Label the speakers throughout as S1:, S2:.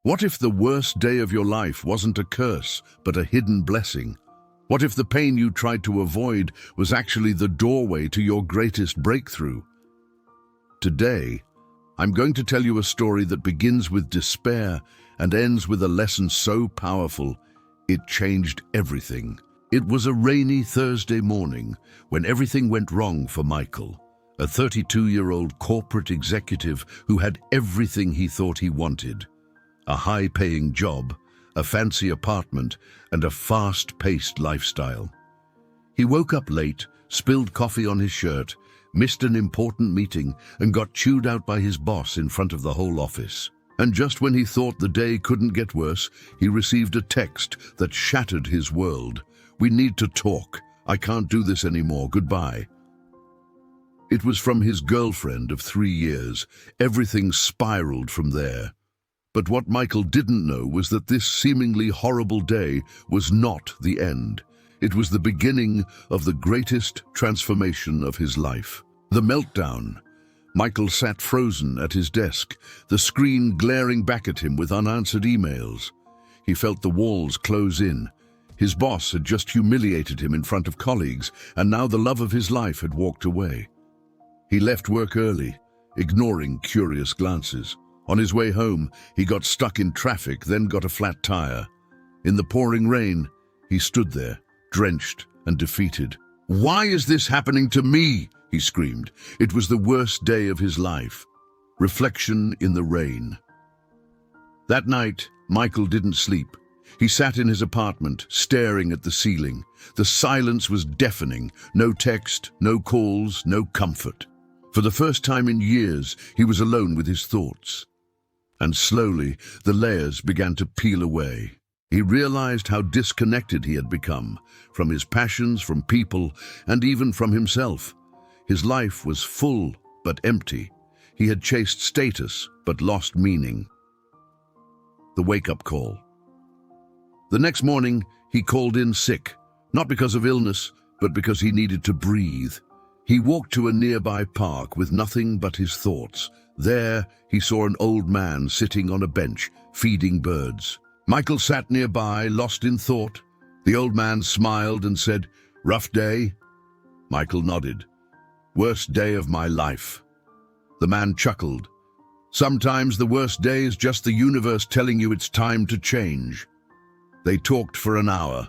S1: What if the worst day of your life wasn't a curse, but a hidden blessing? What if the pain you tried to avoid was actually the doorway to your greatest breakthrough? Today, I'm going to tell you a story that begins with despair and ends with a lesson so powerful, it changed everything. It was a rainy Thursday morning when everything went wrong for Michael, a 32-year-old corporate executive who had everything he thought he wanted. A high-paying job, a fancy apartment, and a fast-paced lifestyle. He woke up late, spilled coffee on his shirt, missed an important meeting, and got chewed out by his boss in front of the whole office. And just when he thought the day couldn't get worse, he received a text that shattered his world. "We need to talk. I can't do this anymore. Goodbye." It was from his girlfriend of 3 years. Everything spiraled from there. But what Michael didn't know was that this seemingly horrible day was not the end. It was the beginning of the greatest transformation of his life. The meltdown. Michael sat frozen at his desk, the screen glaring back at him with unanswered emails. He felt the walls close in. His boss had just humiliated him in front of colleagues, and now the love of his life had walked away. He left work early, ignoring curious glances. On his way home, he got stuck in traffic, then got a flat tire. In the pouring rain, he stood there, drenched and defeated. "Why is this happening to me?" he screamed. It was the worst day of his life. Reflection in the rain. That night, Michael didn't sleep. He sat in his apartment, staring at the ceiling. The silence was deafening. No text, no calls, no comfort. For the first time in years, he was alone with his thoughts. And slowly, the layers began to peel away. He realized how disconnected he had become, from his passions, from people, and even from himself. His life was full but empty. He had chased status but lost meaning. The wake-up call. The next morning, he called in sick, not because of illness, but because he needed to breathe. He walked to a nearby park with nothing but his thoughts. There, he saw an old man sitting on a bench, feeding birds. Michael sat nearby, lost in thought. The old man smiled and said, "Rough day?" Michael nodded. "Worst day of my life." The man chuckled. "Sometimes the worst day is just the universe telling you it's time to change." They talked for an hour.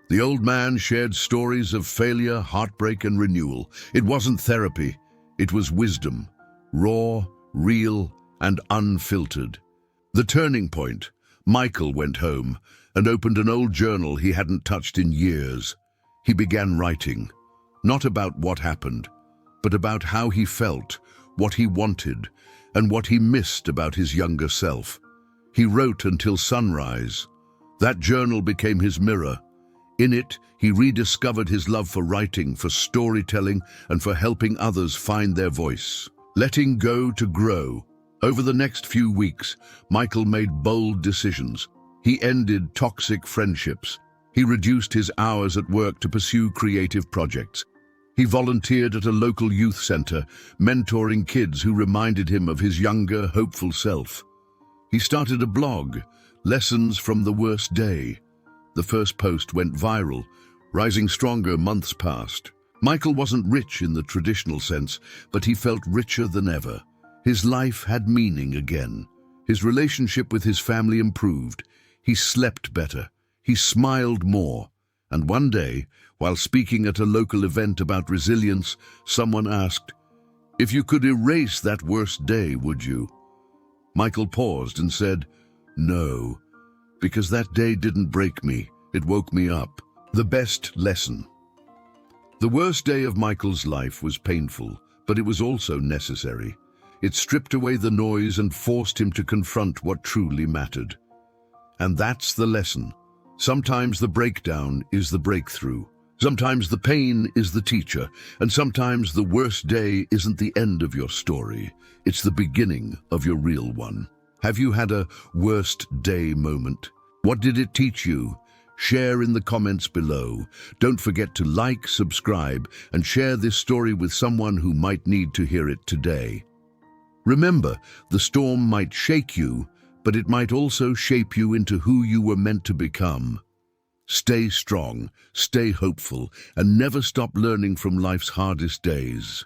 S1: The old man shared stories of failure, heartbreak, and renewal. It wasn't therapy. It was wisdom. Raw, real, and unfiltered. The turning point. Michael went home and opened an old journal he hadn't touched in years. He began writing, not about what happened, but about how he felt, what he wanted, and what he missed about his younger self. He wrote until sunrise. That journal became his mirror. In it, he rediscovered his love for writing, for storytelling, and for helping others find their voice. Letting go to grow. Over the next few weeks, Michael made bold decisions. He ended toxic friendships. He reduced his hours at work to pursue creative projects. He volunteered at a local youth center, mentoring kids who reminded him of his younger, hopeful self. He started a blog, Lessons from the Worst Day. The first post went viral. Rising stronger, months passed. Michael wasn't rich in the traditional sense, but he felt richer than ever. His life had meaning again. His relationship with his family improved. He slept better. He smiled more. And one day, while speaking at a local event about resilience, someone asked, "If you could erase that worst day, would you?" Michael paused and said, "No, because that day didn't break me. It woke me up." The best lesson. The worst day of Michael's life was painful, but it was also necessary. It stripped away the noise and forced him to confront what truly mattered. And that's the lesson. Sometimes the breakdown is the breakthrough. Sometimes the pain is the teacher, and sometimes the worst day isn't the end of your story. It's the beginning of your real one. Have you had a worst day moment? What did it teach you? Share in the comments below. Don't forget to like, subscribe, and share this story with someone who might need to hear it today. Remember, the storm might shake you, but it might also shape you into who you were meant to become. Stay strong, stay hopeful, and never stop learning from life's hardest days.